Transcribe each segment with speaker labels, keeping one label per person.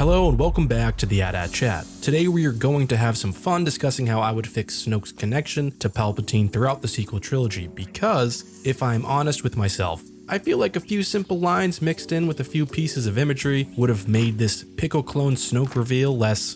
Speaker 1: Hello and welcome back to the AT-AT Chat. Today we are going to have some fun discussing how I would fix Snoke's connection to Palpatine throughout the sequel trilogy because, if I'm honest with myself, I feel like a few simple lines mixed in with a few pieces of imagery would have made this pickle clone Snoke reveal less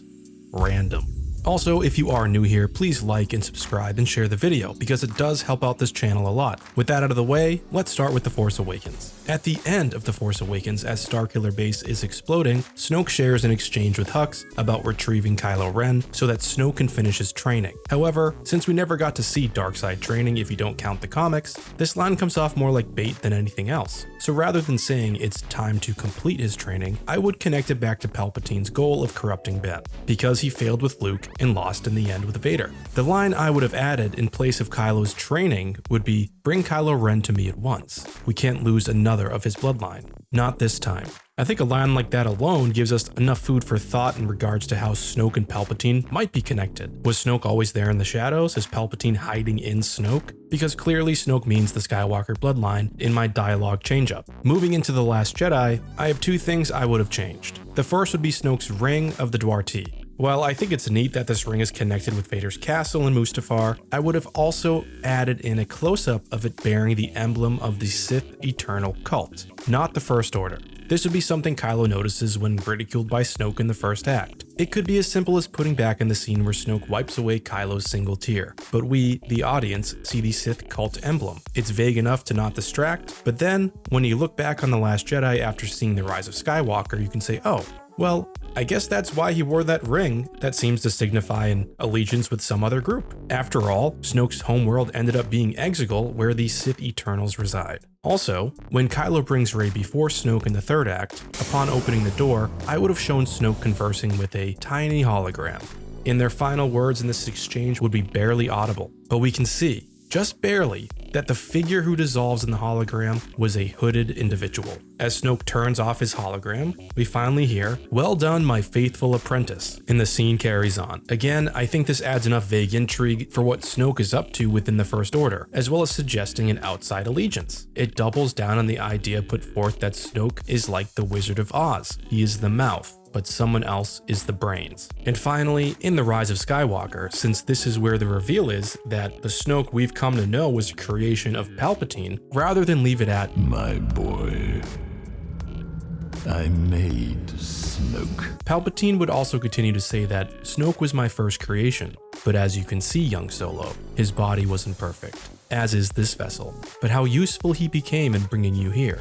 Speaker 1: random. Also, if you are new here, please like and subscribe and share the video because it does help out this channel a lot. With that out of the way, let's start with The Force Awakens. At the end of The Force Awakens, as Starkiller Base is exploding, Snoke shares an exchange with Hux about retrieving Kylo Ren so that Snoke can finish his training. However, since we never got to see Darkseid training if you don't count the comics, this line comes off more like bait than anything else. So rather than saying it's time to complete his training, I would connect it back to Palpatine's goal of corrupting Ben, because he failed with Luke and lost in the end with Vader. The line I would have added in place of Kylo's training would be, "Bring Kylo Ren to me at once. We can't lose another of his bloodline. Not this time." I think a line like that alone gives us enough food for thought in regards to how Snoke and Palpatine might be connected. Was Snoke always there in the shadows? Is Palpatine hiding in Snoke? Because clearly Snoke means the Skywalker bloodline in my dialogue changeup. Moving into The Last Jedi, I have two things I would have changed. The first would be Snoke's ring of the Dwarti. While I think it's neat that this ring is connected with Vader's castle in Mustafar, I would have also added in a close-up of it bearing the emblem of the Sith Eternal cult, not the First Order. This would be something Kylo notices when ridiculed by Snoke in the first act. It could be as simple as putting back in the scene where Snoke wipes away Kylo's single tear, but we, the audience, see the Sith cult emblem. It's vague enough to not distract, but then, when you look back on The Last Jedi after seeing the Rise of Skywalker, you can say, oh, well, I guess that's why he wore that ring that seems to signify an allegiance with some other group. After all, Snoke's homeworld ended up being Exegol, where the Sith Eternals reside. Also, when Kylo brings Rey before Snoke in the third act, upon opening the door, I would have shown Snoke conversing with a tiny hologram. In their final words in this exchange would be barely audible, but we can see, just barely, that the figure who dissolves in the hologram was a hooded individual. As Snoke turns off his hologram, we finally hear, "Well done, my faithful apprentice," and the scene carries on. Again, I think this adds enough vague intrigue for what Snoke is up to within the First Order, as well as suggesting an outside allegiance. It doubles down on the idea put forth that Snoke is like the Wizard of Oz. He is the mouth, but someone else is the brains. And finally, in The Rise of Skywalker, since this is where the reveal is that the Snoke we've come to know was a creation of Palpatine, rather than leave it at,
Speaker 2: "My boy, I made Snoke."
Speaker 1: Palpatine would also continue to say that Snoke was my first creation, but as you can see, young Solo, his body wasn't perfect, as is this vessel, but how useful he became in bringing you here,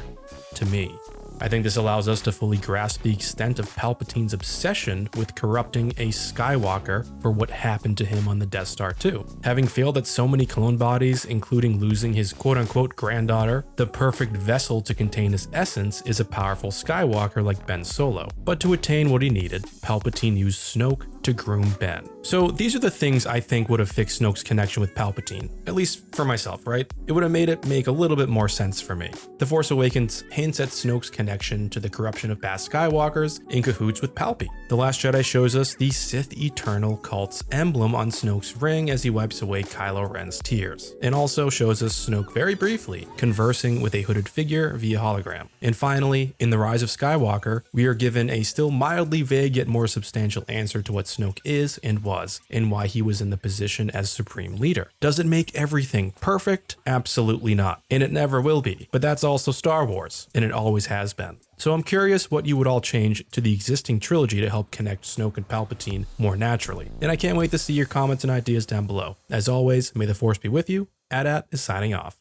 Speaker 1: to me. I think this allows us to fully grasp the extent of Palpatine's obsession with corrupting a Skywalker for what happened to him on the Death Star 2. Having failed at so many clone bodies, including losing his quote-unquote granddaughter, the perfect vessel to contain his essence is a powerful Skywalker like Ben Solo. But to attain what he needed, Palpatine used Snoke to groom Ben. So these are the things I think would have fixed Snoke's connection with Palpatine, at least for myself, right? It would have made it make a little bit more sense for me. The Force Awakens hints at Snoke's connection to the corruption of past Skywalkers in cahoots with Palpy. The Last Jedi shows us the Sith Eternal cult's emblem on Snoke's ring as he wipes away Kylo Ren's tears, and also shows us Snoke very briefly conversing with a hooded figure via hologram. And finally, in The Rise of Skywalker, we are given a still mildly vague yet more substantial answer to what Snoke is and was, and why he was in the position as Supreme Leader. Does it make everything perfect? Absolutely not, and it never will be, but that's also Star Wars, and it always has been. So I'm curious what you would all change to the existing trilogy to help connect Snoke and Palpatine more naturally, and I can't wait to see your comments and ideas down below. As always, may the Force be with you. AT-AT is signing off.